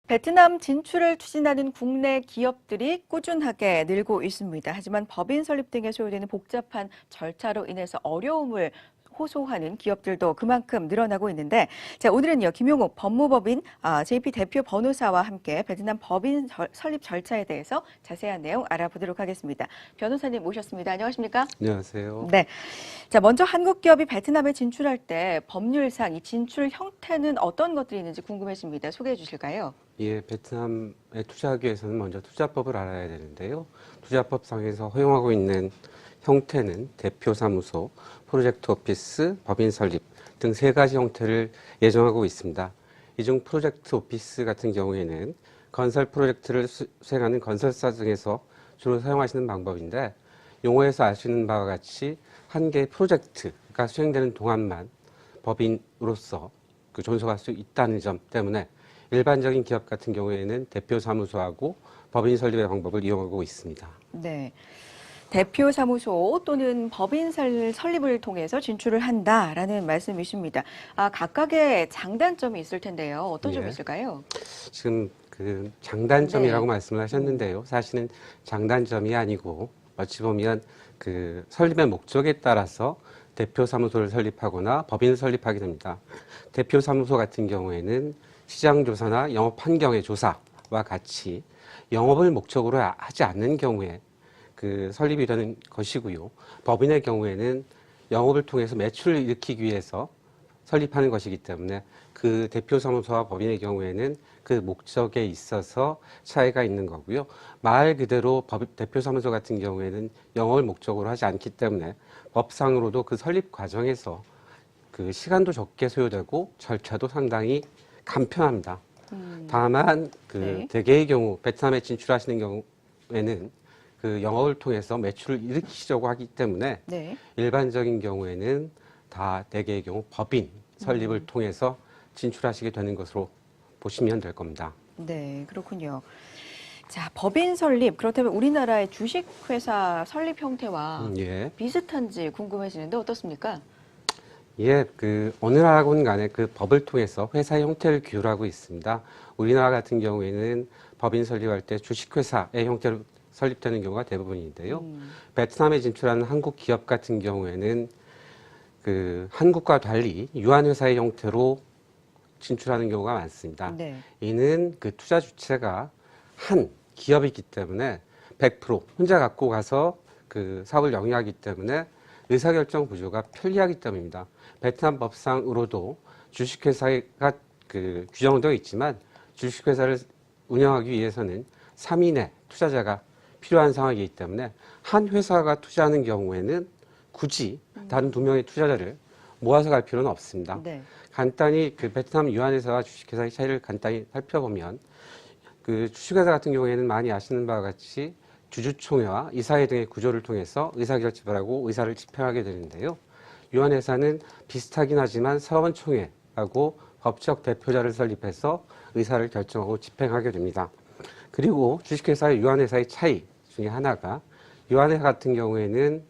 베트남 진출을 추진하는 국내 기업들이 꾸준하게 늘고 있습니다. 하지만 법인 설립 등에 소요되는 복잡한 절차로 인해서 어려움을 호소하는 기업들도 그만큼 늘어나고 있는데, 자, 오늘은요, 김용욱 법무법인 JP 대표 변호사와 함께 베트남 법인 설립 절차에 대해서 자세한 내용 알아보도록 하겠습니다. 변호사님 모셨습니다. 안녕하십니까? 안녕하세요. 네. 자, 먼저 한국 기업이 베트남에 진출할 때 법률상 이 진출 형태는 어떤 것들이 있는지 궁금해집니다. 소개해 주실까요? 예, 베트남에 투자하기 위해서는 먼저 투자법을 알아야 되는데요. 투자법상에서 허용하고 있는 형태는 대표사무소, 프로젝트 오피스, 법인 설립 등 세 가지 형태를 예정하고 있습니다. 이 중 프로젝트 오피스 같은 경우에는 건설 프로젝트를 수행하는 건설사 등에서 주로 사용하시는 방법인데, 용어에서 알 수 있는 바와 같이 한 개의 프로젝트가 수행되는 동안만 법인으로서 존속할 수 있다는 점 때문에 일반적인 기업 같은 경우에는 대표 사무소하고 법인 설립의 방법을 이용하고 있습니다. 네. 대표 사무소 또는 법인 설립을 통해서 진출을 한다라는 말씀이십니다. 각각의 장단점이 있을 텐데요. 어떤 점이 예. 있을까요? 지금 장단점이라고 네. 말씀을 하셨는데요. 사실은 장단점이 아니고 어찌 보면 설립의 목적에 따라서 대표 사무소를 설립하거나 법인을 설립하게 됩니다. 대표 사무소 같은 경우에는 시장 조사나 영업 환경의 조사와 같이 영업을 목적으로 하지 않는 경우에 설립이 되는 것이고요. 법인의 경우에는 영업을 통해서 매출을 일으키기 위해서 설립하는 것이기 때문에 그 대표 사무소와 법인의 경우에는 그 목적에 있어서 차이가 있는 거고요. 말 그대로 대표 사무소 같은 경우에는 영업을 목적으로 하지 않기 때문에 법상으로도 그 설립 과정에서 시간도 적게 소요되고 절차도 상당히 간편합니다. 다만 네. 대개의 경우 베트남에 진출하시는 경우에는 영업을 통해서 매출을 일으키시려고 하기 때문에 네. 일반적인 경우에는 다 대개의 경우 법인 설립을 통해서 진출하시게 되는 것으로 보시면 될 겁니다. 네, 그렇군요. 자, 법인 설립, 그렇다면 우리나라의 주식회사 설립 형태와 예. 비슷한지 궁금해지는데 어떻습니까? 예, 어느 나라건 간에 법을 통해서 회사의 형태를 규율하고 있습니다. 우리나라 같은 경우에는 법인 설립할 때 주식회사의 형태로 설립되는 경우가 대부분인데요. 베트남에 진출하는 한국 기업 같은 경우에는 한국과 달리 유한회사의 형태로 진출하는 경우가 많습니다. 네. 이는 투자 주체가 한 기업이기 때문에 100% 혼자 갖고 가서 사업을 영위하기 때문에 의사결정 구조가 편리하기 때문입니다. 베트남 법상으로도 주식회사가 규정되어 있지만 주식회사를 운영하기 위해서는 3인의 투자자가 필요한 상황이기 때문에 한 회사가 투자하는 경우에는 굳이 다른 2명의 투자자를 모아서 갈 필요는 없습니다. 네. 간단히 베트남 유한회사와 주식회사의 차이를 간단히 살펴보면 주식회사 같은 경우에는 많이 아시는 바와 같이 주주총회와 이사회 등의 구조를 통해서 의사결집을 하고 의사를 집행하게 되는데요. 유한회사는 비슷하긴 하지만 사원총회하고 법적 대표자를 설립해서 의사를 결정하고 집행하게 됩니다. 그리고 주식회사와 유한회사의 차이 중에 하나가 유한회사 같은 경우에는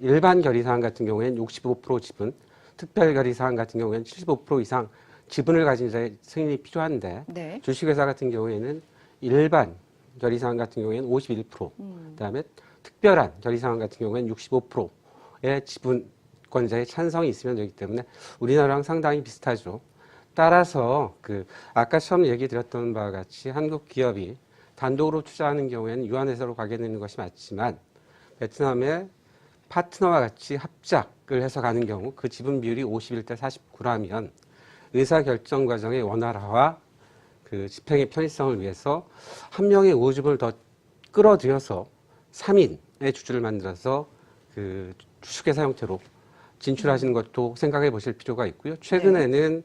일반 결의사항 같은 경우에는 65% 지분, 특별 결의사항 같은 경우에는 75% 이상 지분을 가진 자의 승인이 필요한데 네. 주식회사 같은 경우에는 일반 결의사항 같은 경우에는 51%, 그다음에 특별한 결의사항 같은 경우에는 65%의 지분권자의 찬성이 있으면 되기 때문에 우리나라랑 상당히 비슷하죠. 따라서 아까 처음 얘기 드렸던 바와 같이 한국 기업이 단독으로 투자하는 경우에는 유한회사로 가게 되는 것이 맞지만 베트남의 파트너와 같이 합작을 해서 가는 경우 그 지분 비율이 51대 49라면 의사결정 과정의 원활화와 집행의 편의성을 위해서 한 명의 우호주분을 더 끌어들여서 3인의 주주를 만들어서 주식회사 형태로 진출하시는 것도 생각해 보실 필요가 있고요. 최근에는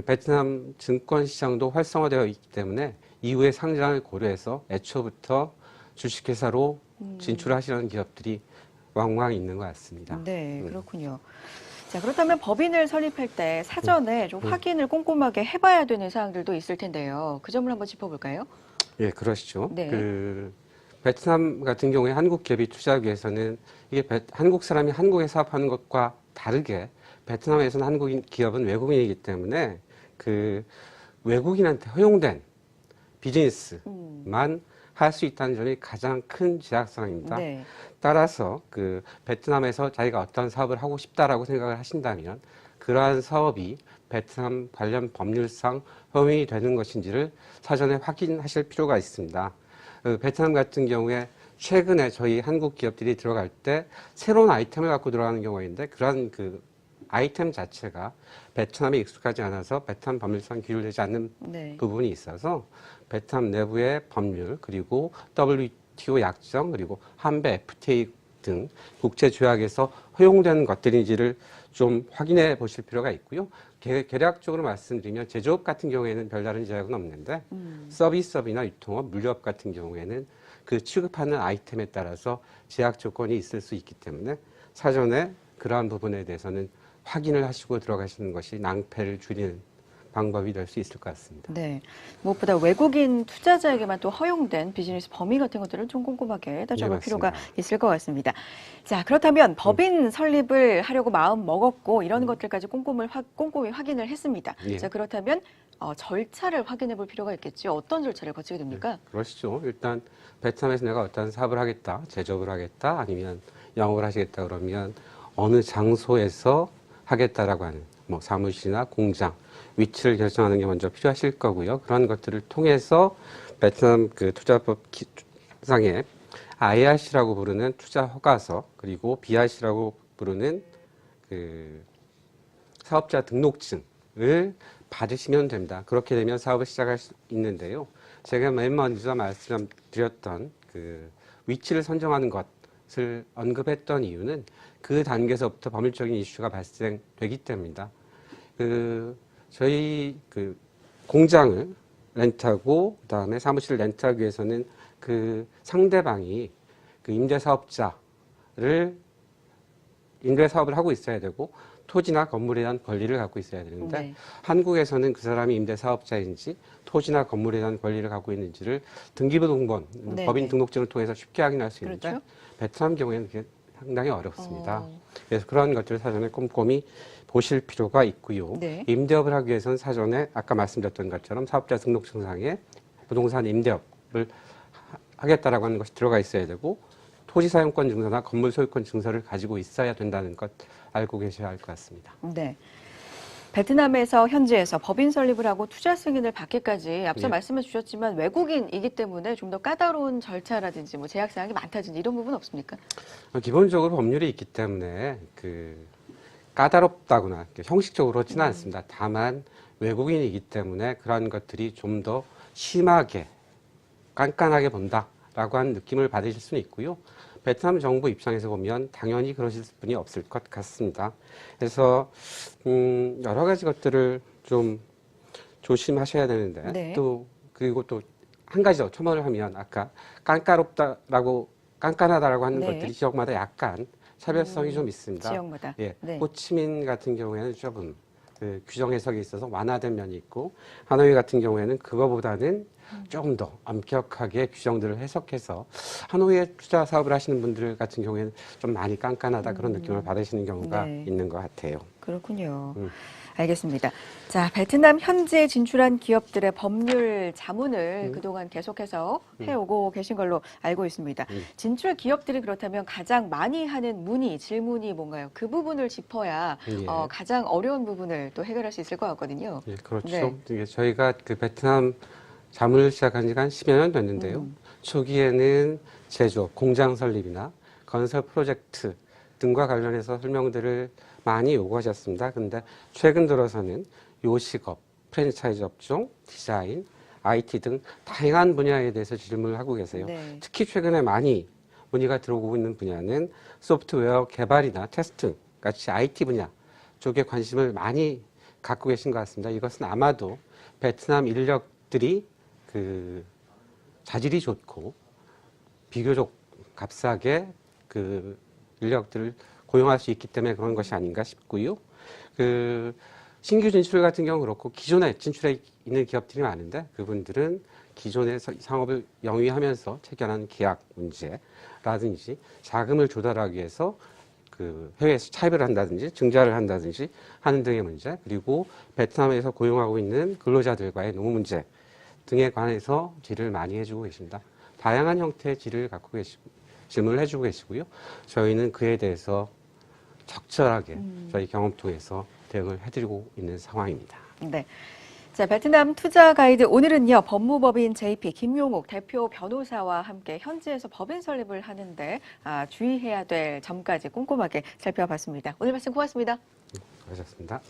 베트남 증권 시장도 활성화되어 있기 때문에 이후의 상장을 고려해서 애초부터 주식회사로 진출하시는 기업들이 왕왕 있는 것 같습니다. 네, 그렇군요. 자, 그렇다면 법인을 설립할 때 사전에 좀 확인을 꼼꼼하게 해봐야 되는 사항들도 있을 텐데요. 그 점을 한번 짚어볼까요? 예, 그러시죠. 네. 베트남 같은 경우에 한국 기업이 투자하기 위해서는 이게 한국 사람이 한국에 사업하는 것과 다르게 베트남에서는 한국인 기업은 외국인이기 때문에 외국인한테 허용된 비즈니스만 할 수 있다는 점이 가장 큰 제약사항입니다. 네. 따라서 그 베트남에서 자기가 어떤 사업을 하고 싶다라고 생각을 하신다면 그러한 사업이 베트남 관련 법률상 허용이 되는 것인지를 사전에 확인하실 필요가 있습니다. 베트남 같은 경우에 최근에 저희 한국 기업들이 들어갈 때 새로운 아이템을 갖고 들어가는 경우가 있는데 그러한 그 아이템 자체가 베트남에 익숙하지 않아서 베트남 법률상 규율되지 않는 네. 부분이 있어서 베트남 내부의 법률 그리고 WTO 약정 그리고 한배 FTA 등 국제 조약에서 허용되는 것들인지를 좀 확인해 보실 필요가 있고요. 개략적으로 말씀드리면 제조업 같은 경우에는 별다른 제약은 없는데 서비스업이나 유통업, 물류업 같은 경우에는 그 취급하는 아이템에 따라서 제약 조건이 있을 수 있기 때문에 사전에 그러한 부분에 대해서는 확인을 하시고 들어가시는 것이 낭패를 줄이는 방법이 될 수 있을 것 같습니다. 네. 무엇보다 외국인 투자자에게만 또 허용된 비즈니스 범위 같은 것들을 좀 꼼꼼하게 따져볼 네, 필요가 맞습니다. 있을 것 같습니다. 자, 그렇다면 법인 설립을 하려고 마음 먹었고 이런 것들까지 꼼꼼히 확인을 했습니다. 예. 자, 그렇다면 절차를 확인해 볼 필요가 있겠죠. 어떤 절차를 거치게 됩니까? 그러시죠. 일단 베트남에서 내가 어떤 사업을 하겠다, 제조업을 하겠다, 아니면 영업을 하시겠다 그러면 어느 장소에서 하겠다라고 하는 뭐 사무실이나 공장 위치를 결정하는 게 먼저 필요하실 거고요. 그런 것들을 통해서 베트남 그 투자법 상에 IRC라고 부르는 투자 허가서 그리고 BRC라고 부르는 그 사업자 등록증을 받으시면 됩니다. 그렇게 되면 사업을 시작할 수 있는데요. 제가 맨 먼저 말씀드렸던 그 위치를 선정하는 것을 언급했던 이유는 그 단계에서부터 법률적인 이슈가 발생되기 때문입니다. 저희 그 공장을 렌트하고 그다음에 사무실을 렌트하기 위해서는 그 상대방이 그 임대 사업을 하고 있어야 되고 토지나 건물에 대한 권리를 갖고 있어야 되는데 네. 한국에서는 그 사람이 임대 사업자인지 토지나 건물에 대한 권리를 갖고 있는지를 등기부 등본, 네, 법인 네. 등록증을 통해서 쉽게 확인할 수 있는데 그렇죠. 베트남 경우에는 그게 상당히 어렵습니다. 어. 그래서 그런 것들을 사전에 꼼꼼히 보실 필요가 있고요. 네. 임대업을 하기 위해서는 사전에 아까 말씀드렸던 것처럼 사업자 등록증상에 부동산 임대업을 하겠다라고 하는 것이 들어가 있어야 되고 토지 사용권 증서나 건물 소유권 증서를 가지고 있어야 된다는 것 알고 계셔야 할 것 같습니다. 네. 베트남에서 현지에서 법인 설립을 하고 투자 승인을 받기까지 앞서 예. 말씀해 주셨지만 외국인이기 때문에 좀 더 까다로운 절차라든지 뭐 제약 사항이 많다든지 이런 부분 없습니까? 기본적으로 법률이 있기 때문에 그 까다롭다거나 형식적으로 그렇지는 않습니다. 다만 외국인이기 때문에 그런 것들이 좀 더 심하게 깐깐하게 본다라고 하는 느낌을 받으실 수는 있고요. 베트남 정부 입장에서 보면 당연히 그러실 분이 없을 것 같습니다. 그래서 여러 가지 것들을 좀 조심하셔야 되는데 네. 그리고 또 한 가지 더 첨언을 하면 아까 깐깐하다라고 하는 네. 것들이 지역마다 약간 차별성이 좀 있습니다. 지역마다. 예, 네. 호치민 같은 경우에는 조금 그 규정 해석에 있어서 완화된 면이 있고 하노이 같은 경우에는 그거보다는 조금 더 엄격하게 규정들을 해석해서 하노이에 투자 사업을 하시는 분들 같은 경우에는 좀 많이 깐깐하다 그런 느낌을 받으시는 경우가 네. 있는 것 같아요. 그렇군요. 알겠습니다. 자, 베트남 현지에 진출한 기업들의 법률 자문을 그동안 계속해서 해오고 계신 걸로 알고 있습니다. 진출 기업들이 그렇다면 가장 많이 하는 질문이 뭔가요? 그 부분을 짚어야 예. 가장 어려운 부분을 또 해결할 수 있을 것 같거든요. 예, 그렇죠. 네. 이게 저희가 그 베트남 자문을 시작한 지가 한 10여 년 됐는데요. 초기에는 제조업, 공장 설립이나 건설 프로젝트 등과 관련해서 설명들을 많이 요구하셨습니다. 근데 최근 들어서는 요식업, 프랜차이즈 업종, 디자인, IT 등 다양한 분야에 대해서 질문을 하고 계세요. 네. 특히 최근에 많이 문의가 들어오고 있는 분야는 소프트웨어 개발이나 테스트 같이 IT 분야 쪽에 관심을 많이 갖고 계신 것 같습니다. 이것은 아마도 베트남 인력들이 그 자질이 좋고 비교적 값싸게 그 인력들을 고용할 수 있기 때문에 그런 것이 아닌가 싶고요. 그 신규 진출 같은 경우 그렇고 기존에 진출해 있는 기업들이 많은데 그분들은 기존의 상업을 영위하면서 체결한 계약 문제라든지 자금을 조달하기 위해서 그 해외에서 차입을 한다든지 증자를 한다든지 하는 등의 문제 그리고 베트남에서 고용하고 있는 근로자들과의 노무 문제 등에 관해서 질의를 많이 해주고 계십니다. 다양한 형태의 질의를 갖고 계시고 질문을 해주고 계시고요. 저희는 그에 대해서 적절하게 저희 경험 통해서 대응을 해드리고 있는 상황입니다. 네. 자, 베트남 투자 가이드 오늘은요, 법무법인 JP 김용욱 대표 변호사와 함께 현지에서 법인 설립을 하는데 주의해야 될 점까지 꼼꼼하게 살펴봤습니다. 오늘 말씀 고맙습니다. 수고하셨습니다.